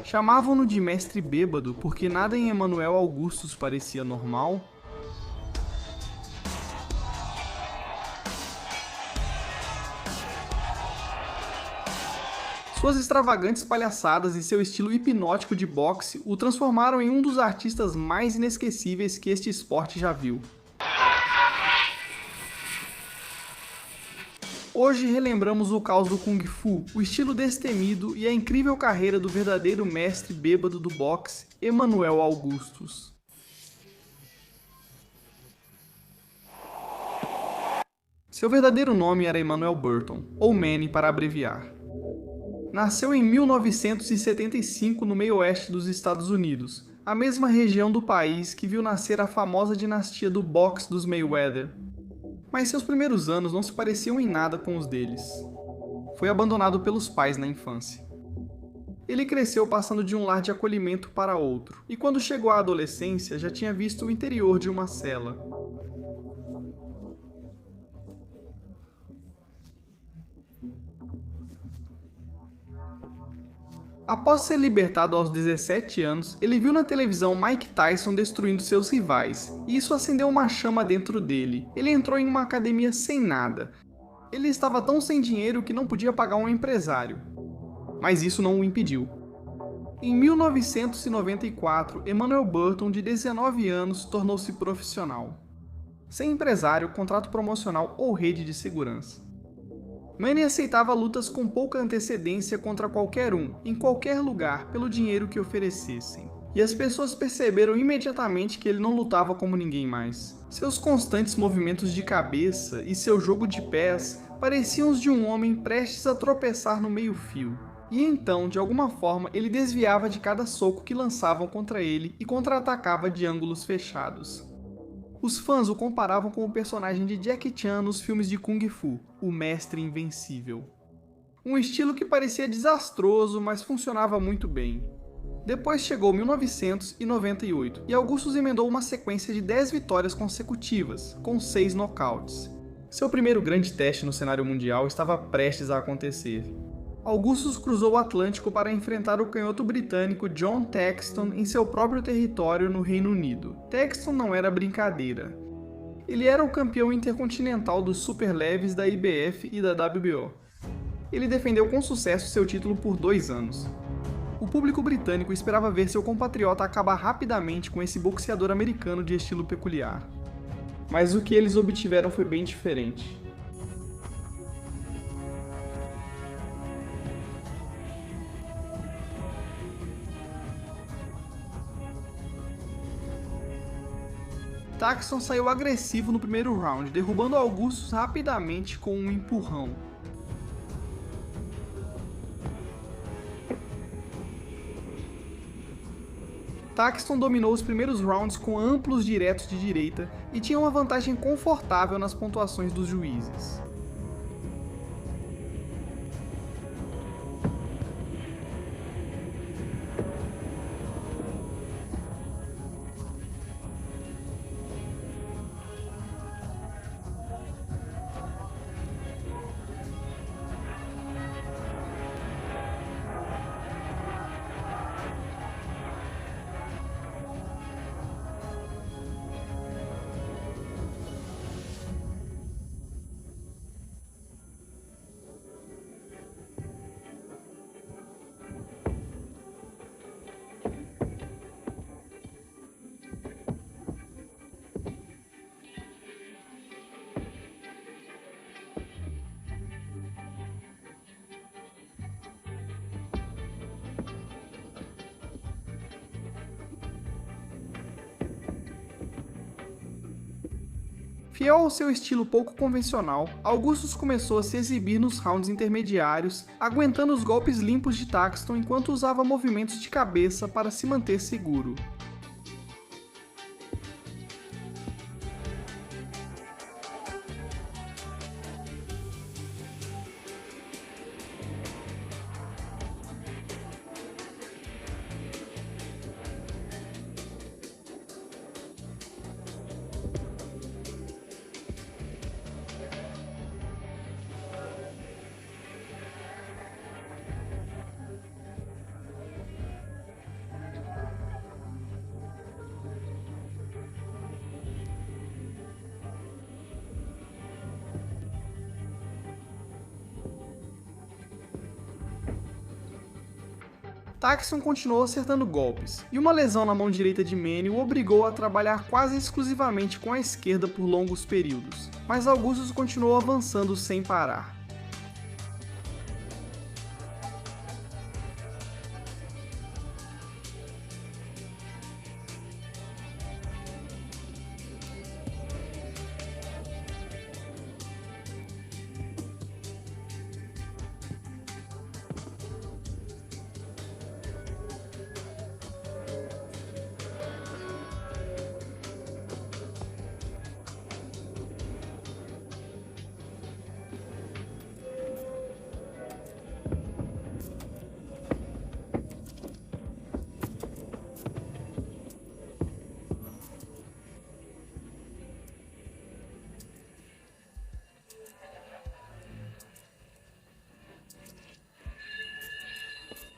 Chamavam-no de mestre bêbado porque nada em Emanuel Augustus parecia normal. Suas extravagantes palhaçadas e seu estilo hipnótico de boxe o transformaram em um dos artistas mais inesquecíveis que este esporte já viu. Hoje relembramos o caos do Kung Fu, o estilo destemido e a incrível carreira do verdadeiro mestre bêbado do boxe, Emanuel Augustus. Seu verdadeiro nome era Emanuel Burton, ou Manny para abreviar. Nasceu em 1975 no meio-oeste dos Estados Unidos, a mesma região do país que viu nascer a famosa dinastia do boxe dos Mayweather. Mas seus primeiros anos não se pareciam em nada com os deles. Foi abandonado pelos pais na infância. Ele cresceu passando de um lar de acolhimento para outro, e quando chegou à adolescência já tinha visto o interior de uma cela. Após ser libertado aos 17 anos, ele viu na televisão Mike Tyson destruindo seus rivais, e isso acendeu uma chama dentro dele. Ele entrou em uma academia sem nada. Ele estava tão sem dinheiro que não podia pagar um empresário. Mas isso não o impediu. Em 1994, Emanuel Burton, de 19 anos, tornou-se profissional. Sem empresário, contrato promocional ou rede de segurança. Manny aceitava lutas com pouca antecedência contra qualquer um, em qualquer lugar, pelo dinheiro que oferecessem. E as pessoas perceberam imediatamente que ele não lutava como ninguém mais. Seus constantes movimentos de cabeça e seu jogo de pés pareciam os de um homem prestes a tropeçar no meio-fio. E então, de alguma forma, ele desviava de cada soco que lançavam contra ele e contra-atacava de ângulos fechados. Os fãs o comparavam com o personagem de Jackie Chan nos filmes de Kung Fu, o Mestre Invencível. Um estilo que parecia desastroso, mas funcionava muito bem. Depois chegou 1998, e Augustus emendou uma sequência de 10 vitórias consecutivas, com 6 nocautes. Seu primeiro grande teste no cenário mundial estava prestes a acontecer. Augustus cruzou o Atlântico para enfrentar o canhoto britânico John Thaxton em seu próprio território no Reino Unido. Thaxton não era brincadeira. Ele era o campeão intercontinental dos superleves da IBF e da WBO. Ele defendeu com sucesso seu título por 2 anos. O público britânico esperava ver seu compatriota acabar rapidamente com esse boxeador americano de estilo peculiar. Mas o que eles obtiveram foi bem diferente. Thaxton saiu agressivo no primeiro round, derrubando Augustus rapidamente com um empurrão. Thaxton dominou os primeiros rounds com amplos diretos de direita e tinha uma vantagem confortável nas pontuações dos juízes. Fiel ao seu estilo pouco convencional, Augustus começou a se exibir nos rounds intermediários, aguentando os golpes limpos de Thaxton enquanto usava movimentos de cabeça para se manter seguro. Tyson continuou acertando golpes, e uma lesão na mão direita de Manny o obrigou a trabalhar quase exclusivamente com a esquerda por longos períodos, mas Augustus continuou avançando sem parar.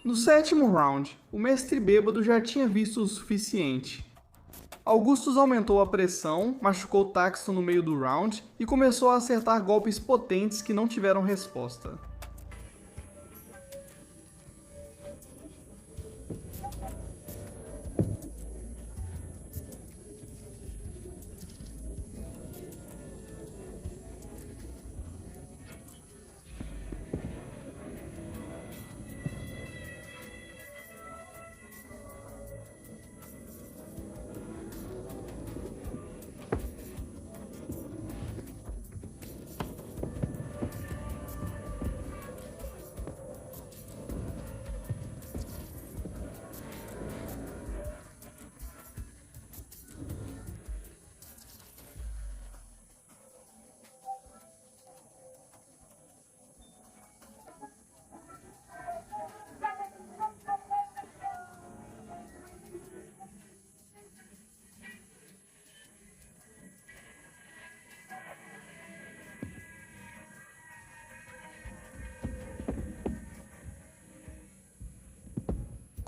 No sétimo round, o mestre bêbado já tinha visto o suficiente. Augustus aumentou a pressão, machucou Tyson no meio do round e começou a acertar golpes potentes que não tiveram resposta.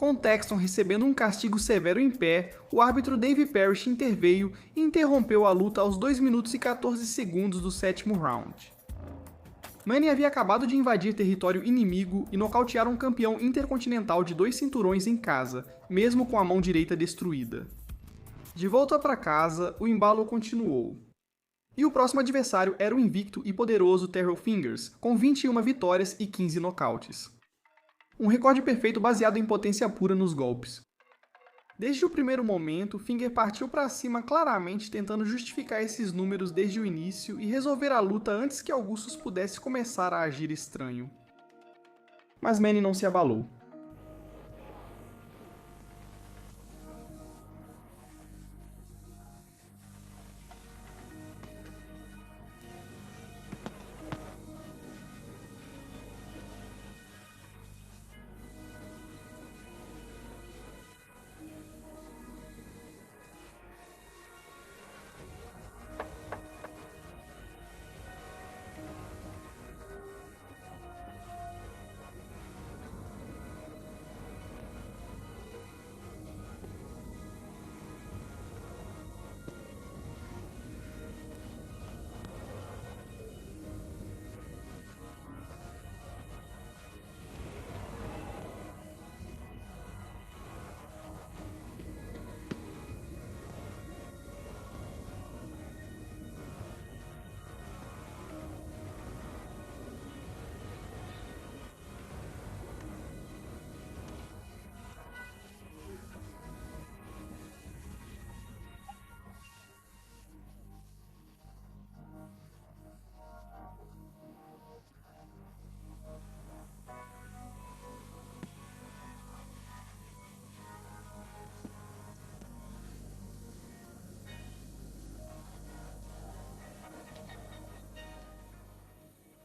Com Texton recebendo um castigo severo em pé, o árbitro Dave Parrish interveio e interrompeu a luta aos 2 minutos e 14 segundos do sétimo round. Manny havia acabado de invadir território inimigo e nocautear um campeão intercontinental de 2 cinturões em casa, mesmo com a mão direita destruída. De volta para casa, o embalo continuou. E o próximo adversário era o invicto e poderoso Terrell Fingers, com 21 vitórias e 15 nocautes. Um recorde perfeito baseado em potência pura nos golpes. Desde o primeiro momento, Finger partiu para cima claramente tentando justificar esses números desde o início e resolver a luta antes que Augustus pudesse começar a agir estranho. Mas Manny não se abalou.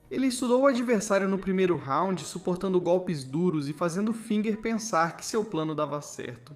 Ele estudou o adversário no primeiro round, suportando golpes duros e fazendo Finger pensar que seu plano dava certo.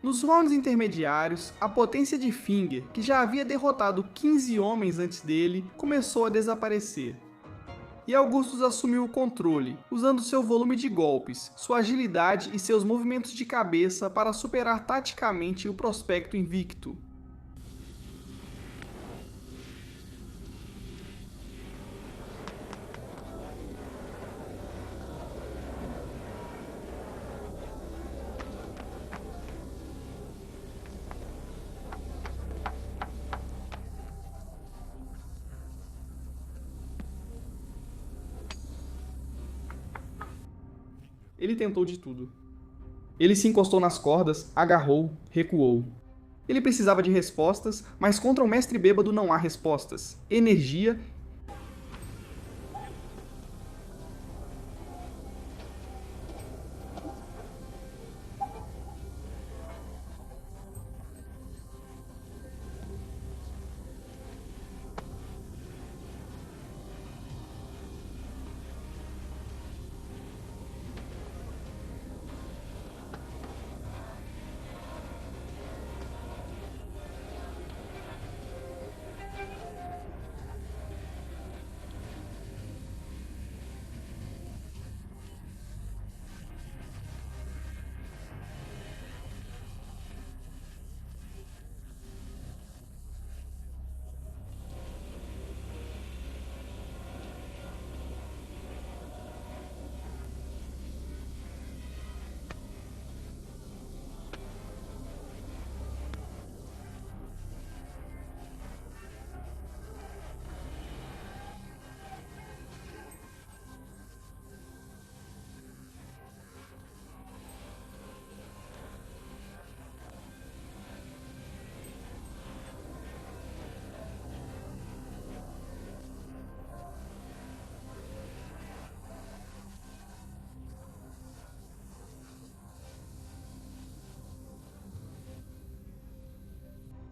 Nos rounds intermediários, a potência de Finger, que já havia derrotado 15 homens antes dele, começou a desaparecer. E Augustus assumiu o controle, usando seu volume de golpes, sua agilidade e seus movimentos de cabeça para superar taticamente o prospecto invicto. Ele tentou de tudo. Ele se encostou nas cordas, agarrou, recuou. Ele precisava de respostas, mas contra o mestre bêbado não há respostas. Energia.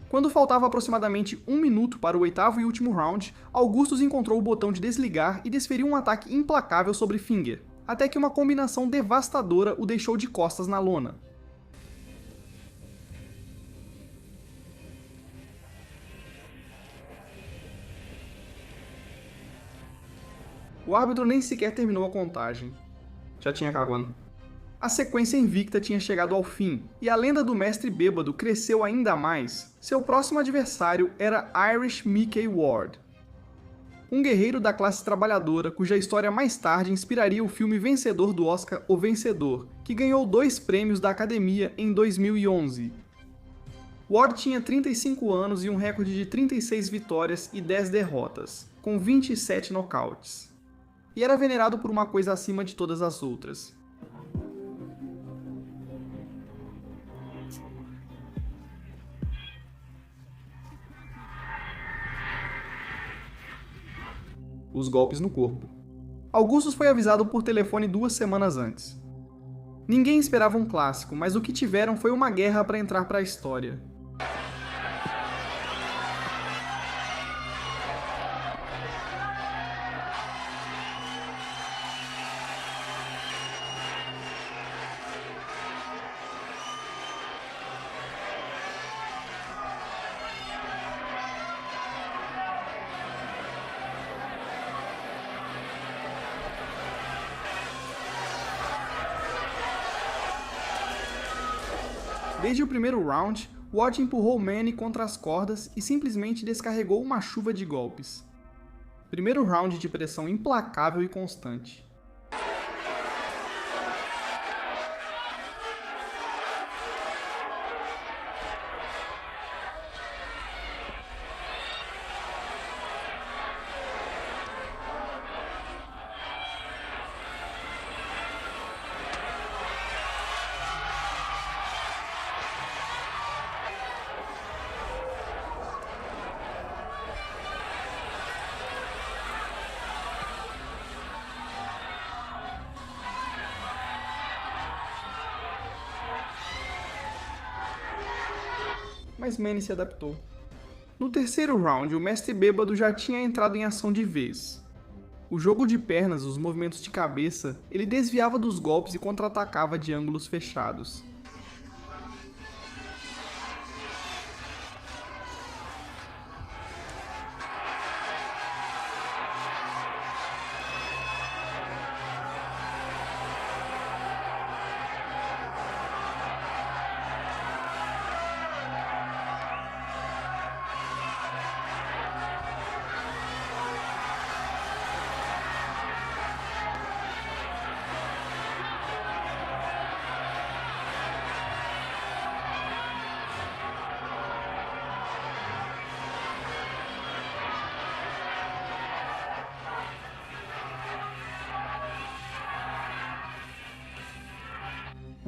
Quando faltava aproximadamente 1 minuto para o oitavo e último round, Augustus encontrou o botão de desligar e desferiu um ataque implacável sobre Finger, até que uma combinação devastadora o deixou de costas na lona. O árbitro nem sequer terminou a contagem. Já tinha acabado. A sequência invicta tinha chegado ao fim, e a lenda do mestre bêbado cresceu ainda mais. Seu próximo adversário era Irish Mickey Ward, um guerreiro da classe trabalhadora cuja história mais tarde inspiraria o filme vencedor do Oscar O Vencedor, que ganhou 2 prêmios da Academia em 2011. Ward tinha 35 anos e um recorde de 36 vitórias e 10 derrotas, com 27 nocautes. E era venerado por uma coisa acima de todas as outras: os golpes no corpo. Augustus foi avisado por telefone 2 semanas antes. Ninguém esperava um clássico, mas o que tiveram foi uma guerra para entrar para a história. Desde o primeiro round, Ward empurrou Manny contra as cordas e simplesmente descarregou uma chuva de golpes. Primeiro round de pressão implacável e constante. Mas Manny se adaptou. No terceiro round, o mestre bêbado já tinha entrado em ação de vez. O jogo de pernas, os movimentos de cabeça, ele desviava dos golpes e contra-atacava de ângulos fechados.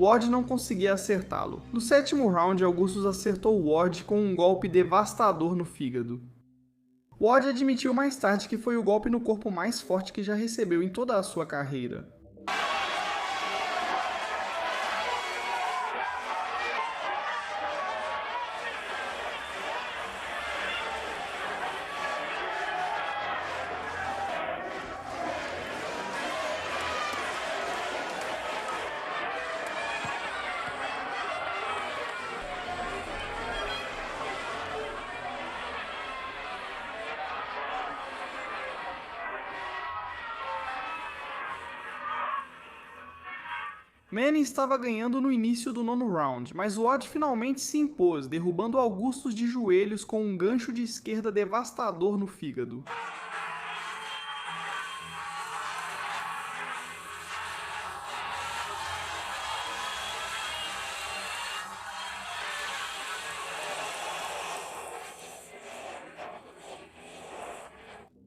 Ward não conseguia acertá-lo. No sétimo round, Augustus acertou Ward com um golpe devastador no fígado. Ward admitiu mais tarde que foi o golpe no corpo mais forte que já recebeu em toda a sua carreira. Manny estava ganhando no início do nono round, mas Ward finalmente se impôs, derrubando Augustus de joelhos com um gancho de esquerda devastador no fígado.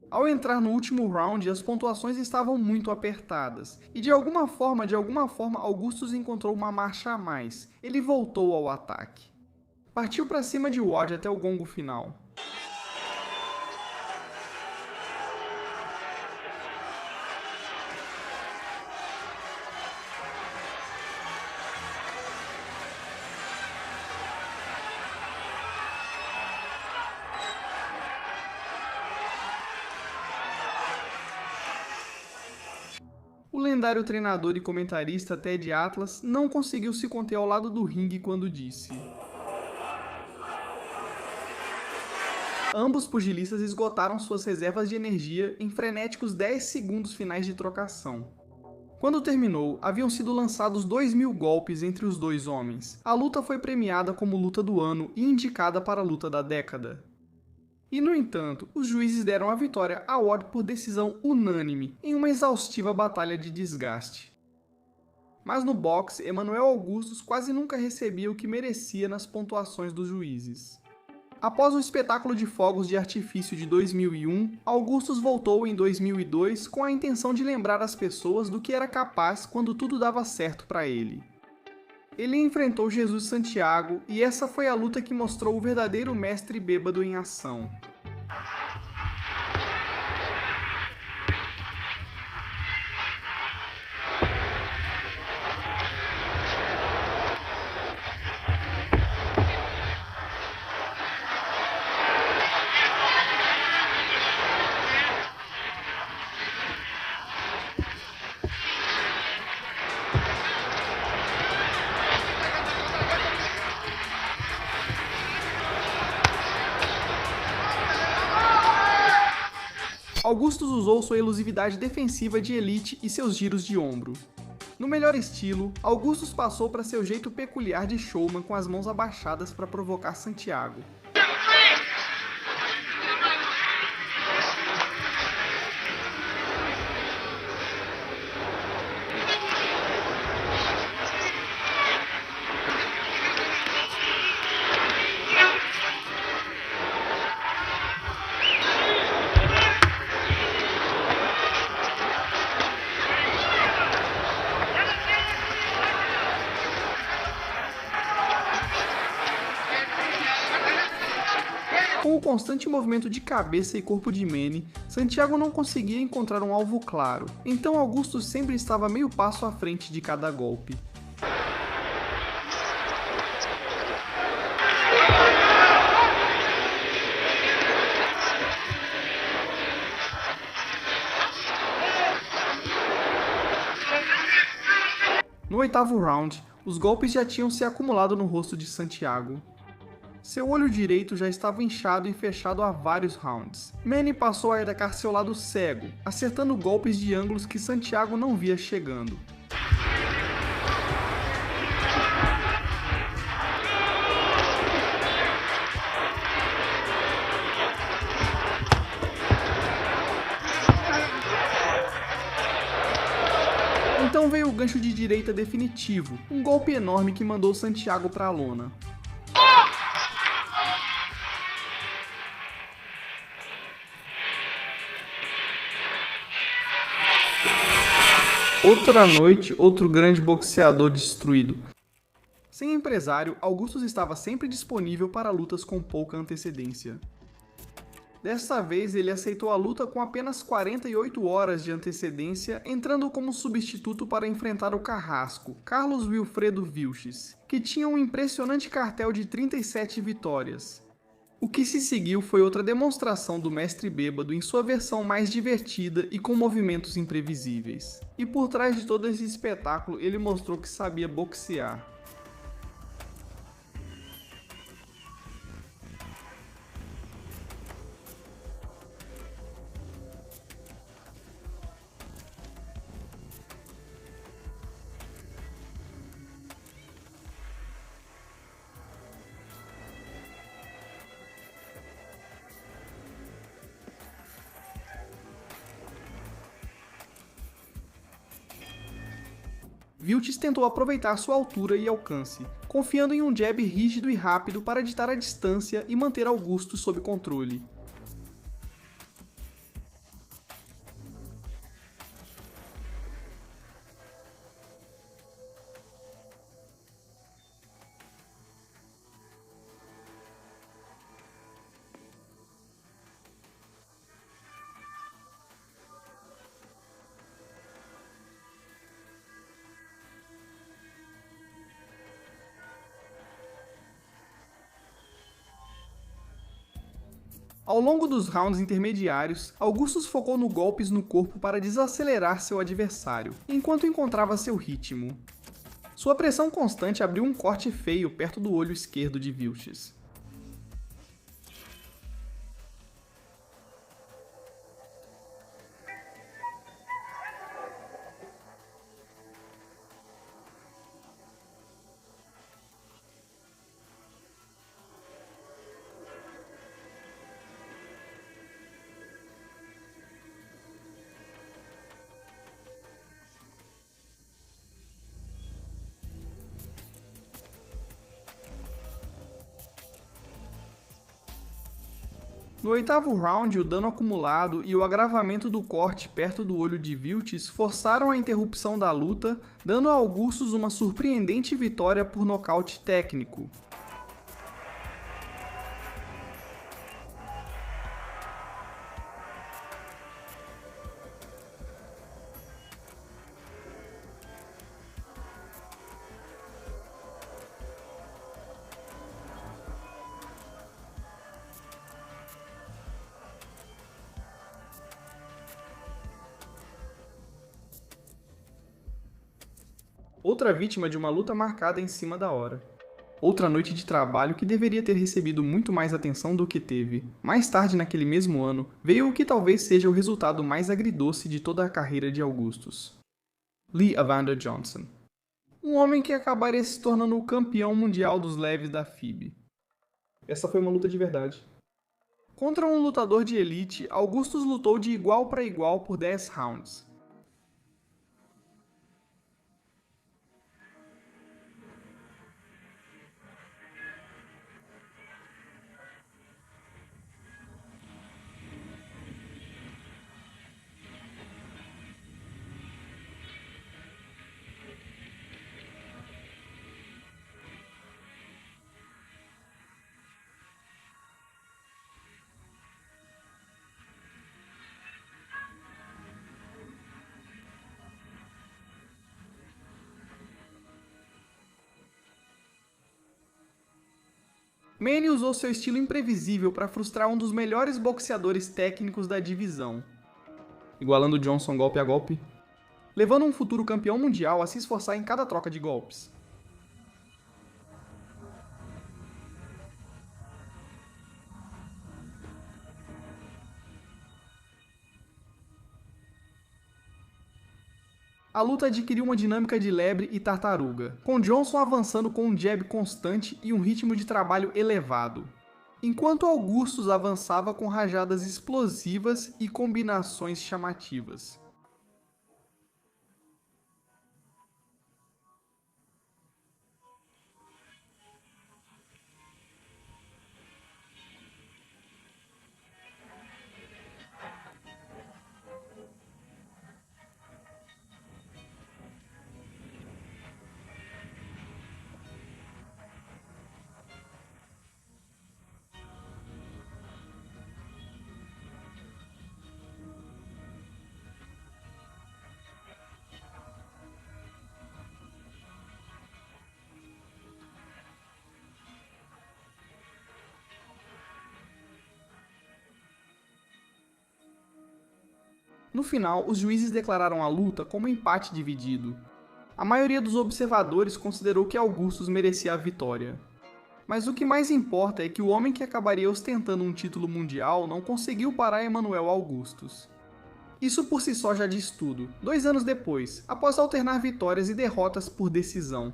Ao entrar no último round, as pontuações estavam muito apertadas, e de alguma forma, Augustus encontrou uma marcha a mais. Ele voltou ao ataque. Partiu para cima de Ward até o gongo final. O lendário treinador e comentarista Ted Atlas não conseguiu se conter ao lado do ringue quando disse: ambos pugilistas esgotaram suas reservas de energia em frenéticos 10 segundos finais de trocação. Quando terminou, haviam sido lançados 2.000 golpes entre os dois homens. A luta foi premiada como luta do ano e indicada para a luta da década. E, no entanto, os juízes deram a vitória a Ward por decisão unânime, em uma exaustiva batalha de desgaste. Mas no boxe, Emmanuel Augustus quase nunca recebia o que merecia nas pontuações dos juízes. Após o espetáculo de fogos de artifício de 2001, Augustus voltou em 2002 com a intenção de lembrar as pessoas do que era capaz quando tudo dava certo para ele. Ele enfrentou Jesus Santiago e essa foi a luta que mostrou o verdadeiro mestre bêbado em ação. Augustus usou sua elusividade defensiva de elite e seus giros de ombro. No melhor estilo, Augustus passou para seu jeito peculiar de showman com as mãos abaixadas para provocar Santiago. Com o constante movimento de cabeça e corpo de Manny, Santiago não conseguia encontrar um alvo claro, então Augustus sempre estava meio passo à frente de cada golpe. No oitavo round, os golpes já tinham se acumulado no rosto de Santiago. Seu olho direito já estava inchado e fechado há vários rounds. Manny passou a atacar seu lado cego, acertando golpes de ângulos que Santiago não via chegando. Então veio o gancho de direita definitivo, um golpe enorme que mandou Santiago para a lona. Outra noite, outro grande boxeador destruído. Sem empresário, Augustus estava sempre disponível para lutas com pouca antecedência. Desta vez, ele aceitou a luta com apenas 48 horas de antecedência, entrando como substituto para enfrentar o carrasco, Carlos Wilfredo Vilches, que tinha um impressionante cartel de 37 vitórias. O que se seguiu foi outra demonstração do mestre bêbado em sua versão mais divertida e com movimentos imprevisíveis. E por trás de todo esse espetáculo, ele mostrou que sabia boxear. Vilches tentou aproveitar sua altura e alcance, confiando em um jab rígido e rápido para ditar a distância e manter Augusto sob controle. Ao longo dos rounds intermediários, Augustus focou no golpes no corpo para desacelerar seu adversário, enquanto encontrava seu ritmo. Sua pressão constante abriu um corte feio perto do olho esquerdo de Vilches. No oitavo round, o dano acumulado e o agravamento do corte perto do olho de Vilches forçaram a interrupção da luta, dando a Augustus uma surpreendente vitória por nocaute técnico. Outra vítima de uma luta marcada em cima da hora. Outra noite de trabalho que deveria ter recebido muito mais atenção do que teve. Mais tarde naquele mesmo ano, veio o que talvez seja o resultado mais agridoce de toda a carreira de Augustus. Lee Evander Johnson. Um homem que acabaria se tornando o campeão mundial dos leves da FIB. Essa foi uma luta de verdade. Contra um lutador de elite, Augustus lutou de igual para igual por 10 rounds. Manny usou seu estilo imprevisível para frustrar um dos melhores boxeadores técnicos da divisão, igualando Johnson golpe a golpe, levando um futuro campeão mundial a se esforçar em cada troca de golpes. A luta adquiriu uma dinâmica de lebre e tartaruga, com Johnson avançando com um jab constante e um ritmo de trabalho elevado, enquanto Augustus avançava com rajadas explosivas e combinações chamativas. No final, os juízes declararam a luta como empate dividido. A maioria dos observadores considerou que Augustus merecia a vitória. Mas o que mais importa é que o homem que acabaria ostentando um título mundial não conseguiu parar Emanuel Augustus. Isso por si só já diz tudo. 2 anos depois, após alternar vitórias e derrotas por decisão,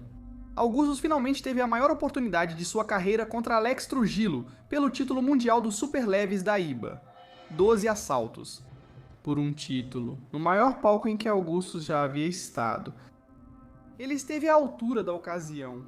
Augustus finalmente teve a maior oportunidade de sua carreira contra Alex Trujillo pelo título mundial dos superleves da IBA. 12 assaltos. Por um título, no maior palco em que Augustus já havia estado. Ele esteve à altura da ocasião.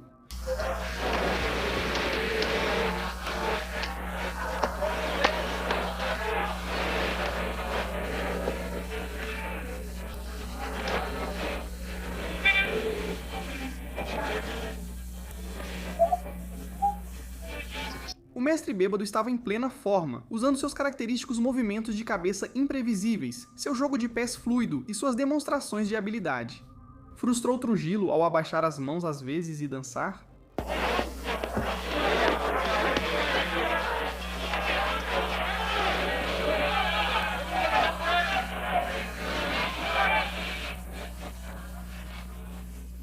O mestre bêbado estava em plena forma, usando seus característicos movimentos de cabeça imprevisíveis, seu jogo de pés fluido e suas demonstrações de habilidade. Frustrou Trujillo ao abaixar as mãos às vezes e dançar?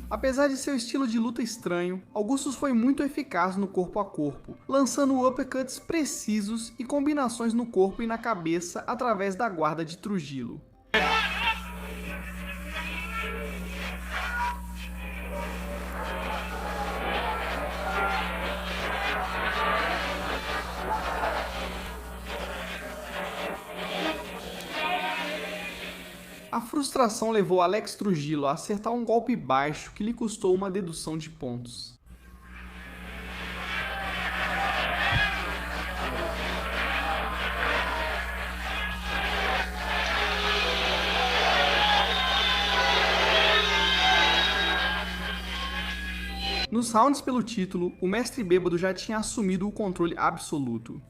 Apesar de seu estilo de luta estranho, Augustus foi muito eficaz no corpo a corpo, lançando uppercuts precisos e combinações no corpo e na cabeça através da guarda de Trujillo. A frustração levou Alex Trujillo a acertar um golpe baixo que lhe custou uma dedução de pontos. Nos rounds pelo título, o mestre bêbado já tinha assumido o controle absoluto.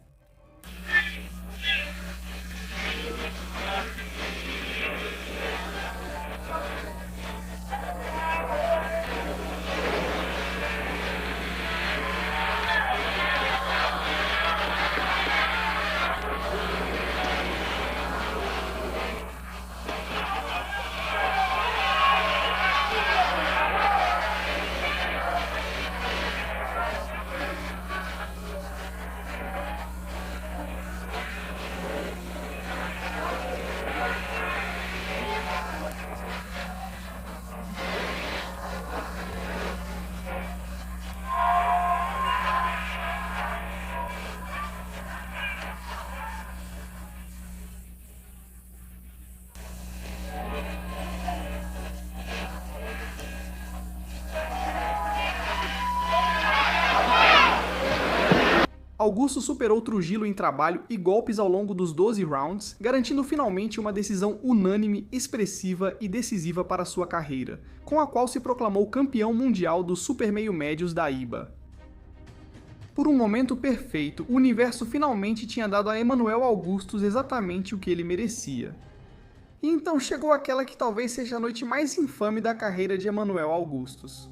Augusto superou Trujillo em trabalho e golpes ao longo dos 12 rounds, garantindo finalmente uma decisão unânime, expressiva e decisiva para sua carreira, com a qual se proclamou campeão mundial dos super meio-médios da IBA. Por um momento perfeito, o universo finalmente tinha dado a Emanuel Augustus exatamente o que ele merecia. E então chegou aquela que talvez seja a noite mais infame da carreira de Emanuel Augustus.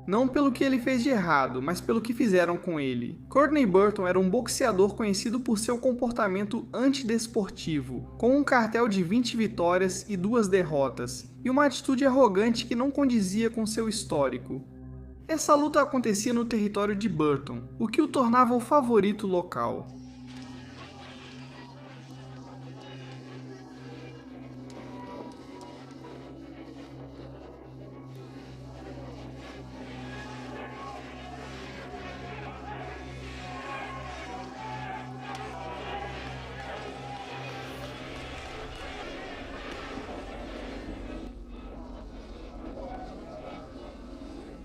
Não pelo que ele fez de errado, mas pelo que fizeram com ele. Courtney Burton era um boxeador conhecido por seu comportamento antidesportivo, com um cartel de 20 vitórias e 2 derrotas, e uma atitude arrogante que não condizia com seu histórico. Essa luta acontecia no território de Burton, o que o tornava o favorito local.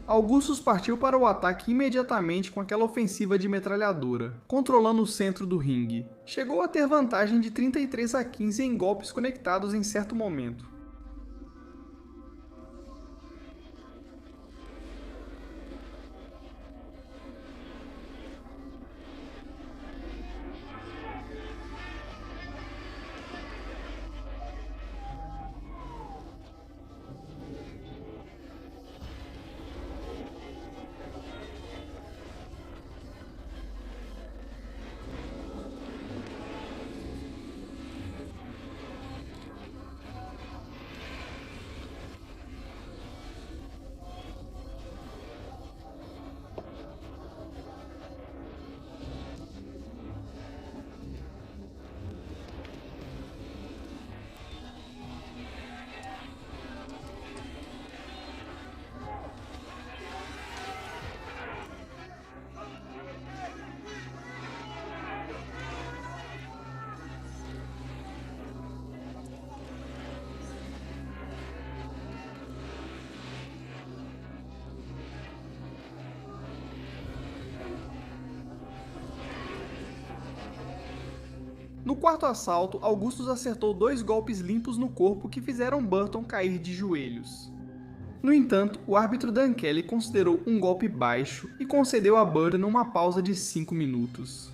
Augustus partiu para o ataque imediatamente com aquela ofensiva de metralhadora, controlando o centro do ringue. Chegou a ter vantagem de 33-15 em golpes conectados em certo momento. No quarto assalto, Augustus acertou 2 golpes limpos no corpo que fizeram Burton cair de joelhos. No entanto, o árbitro Dan Kelly considerou um golpe baixo e concedeu a Burton uma pausa de 5 minutos.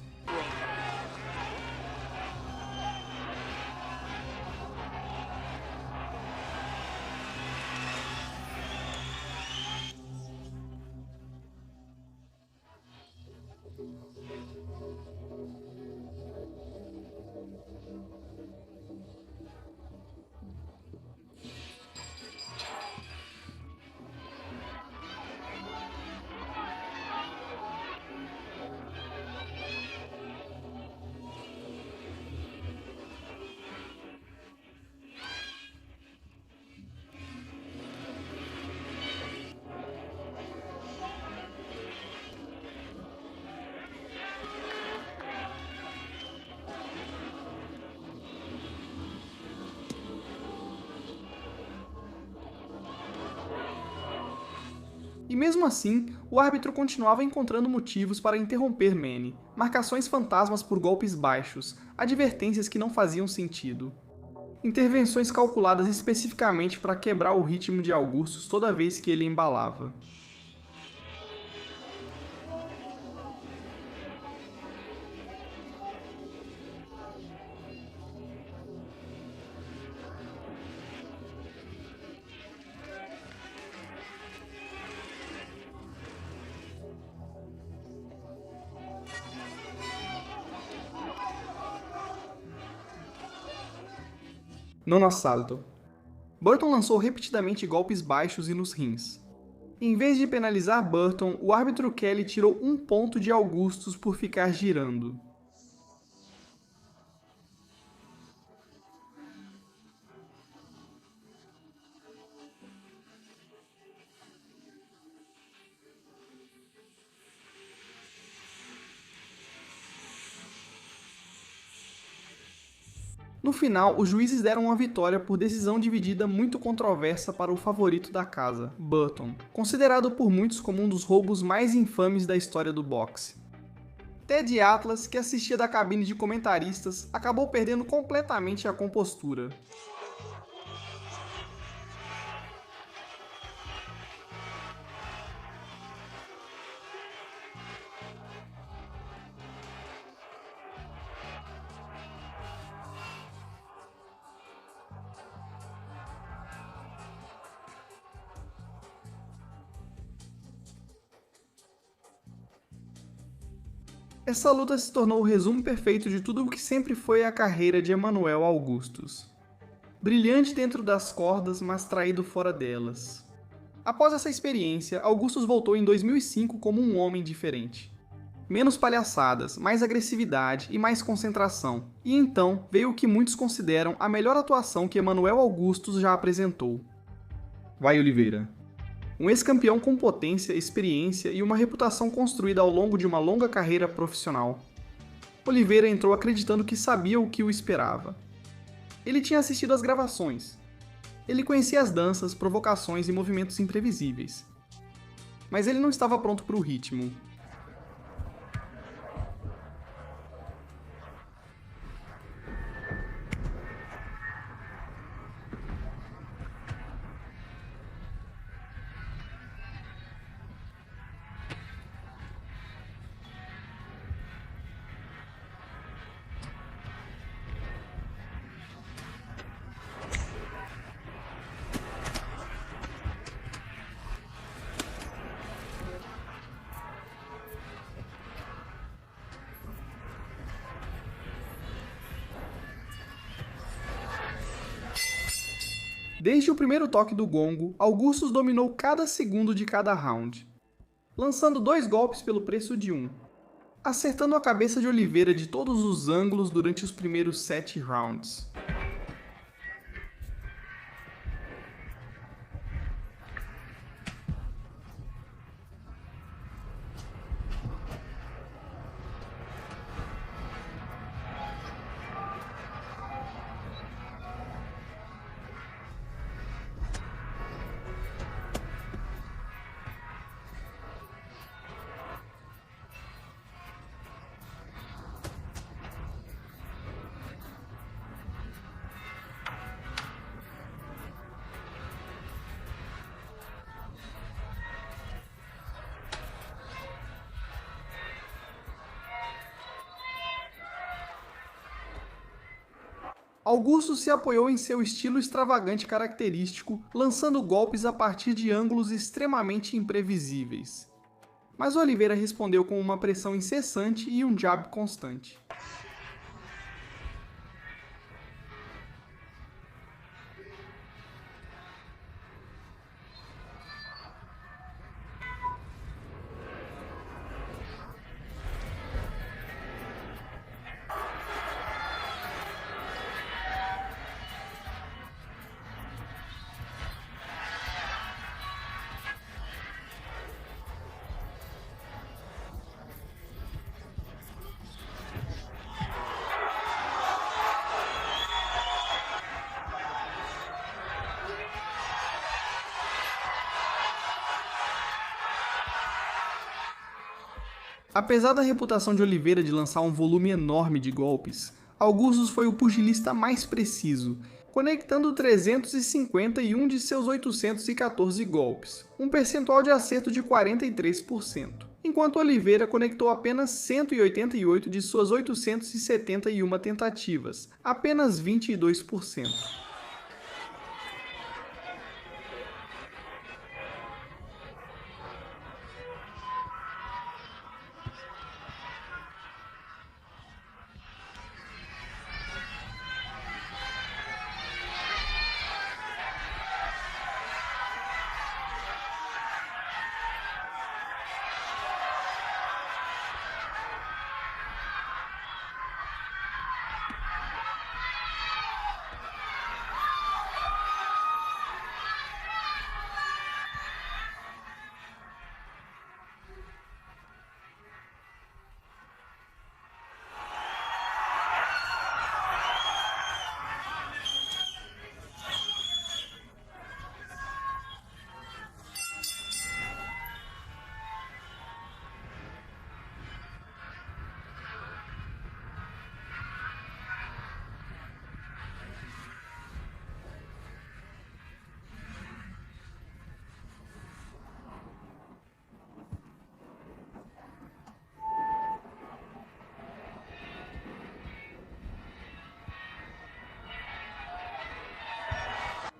E mesmo assim, o árbitro continuava encontrando motivos para interromper Manny, marcações fantasmas por golpes baixos, advertências que não faziam sentido. Intervenções calculadas especificamente para quebrar o ritmo de Augustus toda vez que ele embalava. Nono assalto. Burton lançou repetidamente golpes baixos e nos rins. Em vez de penalizar Burton, o árbitro Kelly tirou 1 ponto de Augustus por ficar girando. No final, os juízes deram uma vitória por decisão dividida muito controversa para o favorito da casa, Burton, considerado por muitos como um dos roubos mais infames da história do boxe. Ted Atlas, que assistia da cabine de comentaristas, acabou perdendo completamente a compostura. Essa luta se tornou o resumo perfeito de tudo o que sempre foi a carreira de Emanuel Augustus. Brilhante dentro das cordas, mas traído fora delas. Após essa experiência, Augustus voltou em 2005 como um homem diferente. Menos palhaçadas, mais agressividade e mais concentração. E então veio o que muitos consideram a melhor atuação que Emanuel Augustus já apresentou. Vai, Oliveira. Um ex-campeão com potência, experiência e uma reputação construída ao longo de uma longa carreira profissional. Oliveira entrou acreditando que sabia o que o esperava. Ele tinha assistido às gravações. Ele conhecia as danças, provocações e movimentos imprevisíveis. Mas ele não estava pronto para o ritmo. Desde o primeiro toque do gongo, Augustus dominou cada segundo de cada round, lançando 2 golpes pelo preço de 1, acertando a cabeça de Oliveira de todos os ângulos durante os primeiros 7 rounds. Augusto se apoiou em seu estilo extravagante característico, lançando golpes a partir de ângulos extremamente imprevisíveis. Mas Oliveira respondeu com uma pressão incessante e um jab constante. Apesar da reputação de Oliveira de lançar um volume enorme de golpes, Augustus foi o pugilista mais preciso, conectando 351 de seus 814 golpes, um percentual de acerto de 43%, enquanto Oliveira conectou apenas 188 de suas 871 tentativas, apenas 22%.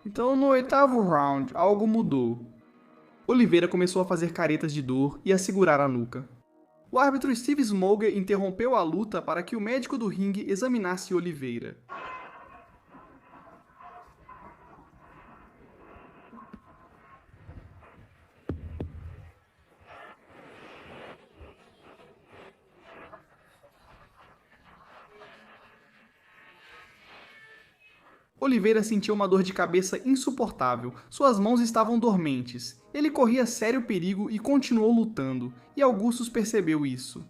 Então, no oitavo round, algo mudou. Oliveira começou a fazer caretas de dor e a segurar a nuca. O árbitro Steve Smoger interrompeu a luta para que o médico do ringue examinasse Oliveira. Oliveira sentiu uma dor de cabeça insuportável, suas mãos estavam dormentes. Ele corria sério perigo e continuou lutando, e Augustus percebeu isso.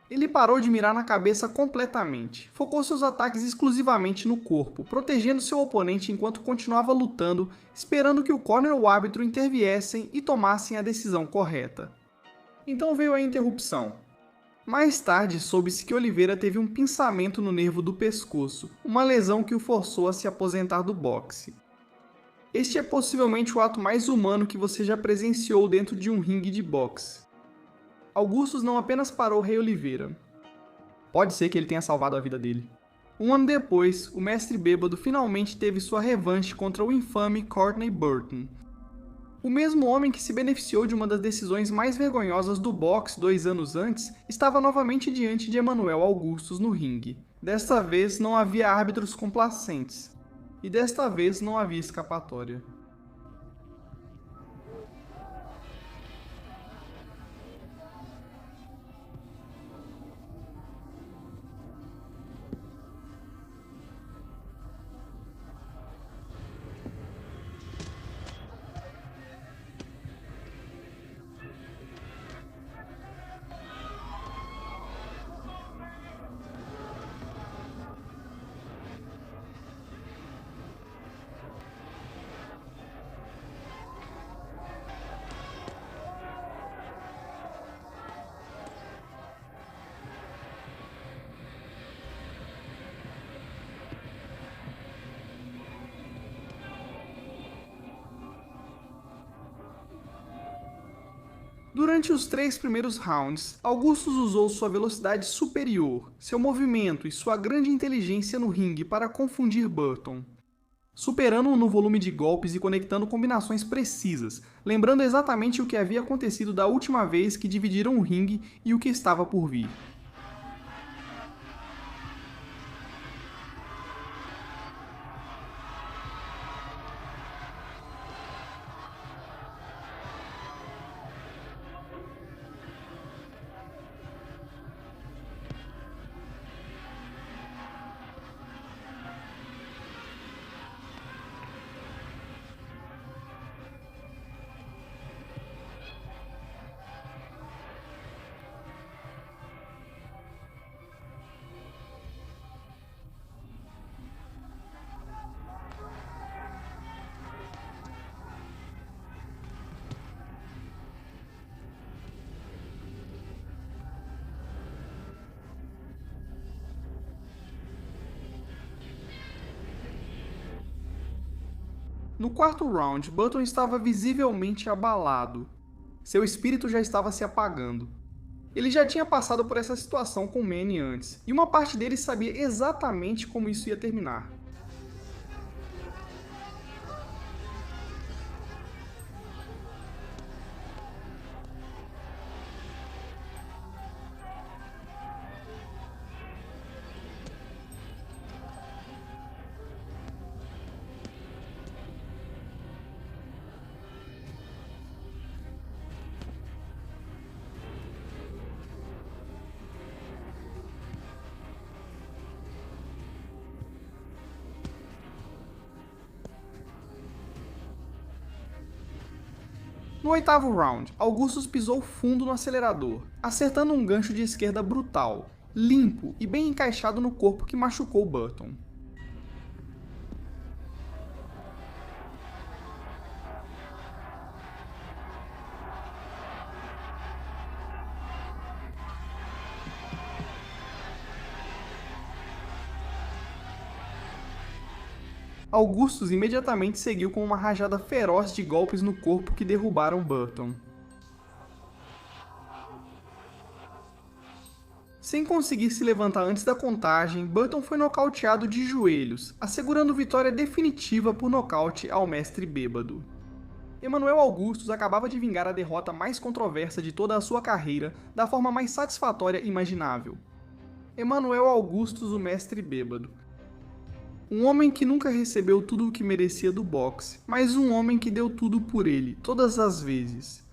Ele parou de mirar na cabeça completamente, focou seus ataques exclusivamente no corpo, protegendo seu oponente enquanto continuava lutando, esperando que o corner ou o árbitro interviessem e tomassem a decisão correta. Então veio a interrupção. Mais tarde, soube-se que Oliveira teve um pinçamento no nervo do pescoço, uma lesão que o forçou a se aposentar do boxe. Este é possivelmente o ato mais humano que você já presenciou dentro de um ringue de boxe. Augustus não apenas parou o Rei Oliveira. Pode ser que ele tenha salvado a vida dele. Um ano depois, o mestre bêbado finalmente teve sua revanche contra o infame Courtney Burton. O mesmo homem que se beneficiou de uma das decisões mais vergonhosas do boxe 2 anos antes estava novamente diante de Emmanuel Augustus no ringue. Desta vez não havia árbitros complacentes. E desta vez não havia escapatória. Durante os 3 primeiros rounds, Augustus usou sua velocidade superior, seu movimento e sua grande inteligência no ringue para confundir Burton, superando-o no volume de golpes e conectando combinações precisas, lembrando exatamente o que havia acontecido da última vez que dividiram o ringue e o que estava por vir. No quarto round, Burton estava visivelmente abalado. Seu espírito já estava se apagando. Ele já tinha passado por essa situação com Manny antes, e uma parte dele sabia exatamente como isso ia terminar. No oitavo round, Augustus pisou fundo no acelerador, acertando um gancho de esquerda brutal, limpo e bem encaixado no corpo que machucou Burton. Augustus imediatamente seguiu com uma rajada feroz de golpes no corpo que derrubaram Burton. Sem conseguir se levantar antes da contagem, Burton foi nocauteado de joelhos, assegurando vitória definitiva por nocaute ao mestre bêbado. Emanuel Augustus acabava de vingar a derrota mais controversa de toda a sua carreira da forma mais satisfatória imaginável. Emanuel Augustus, o mestre bêbado. Um homem que nunca recebeu tudo o que merecia do boxe, mas um homem que deu tudo por ele, todas as vezes.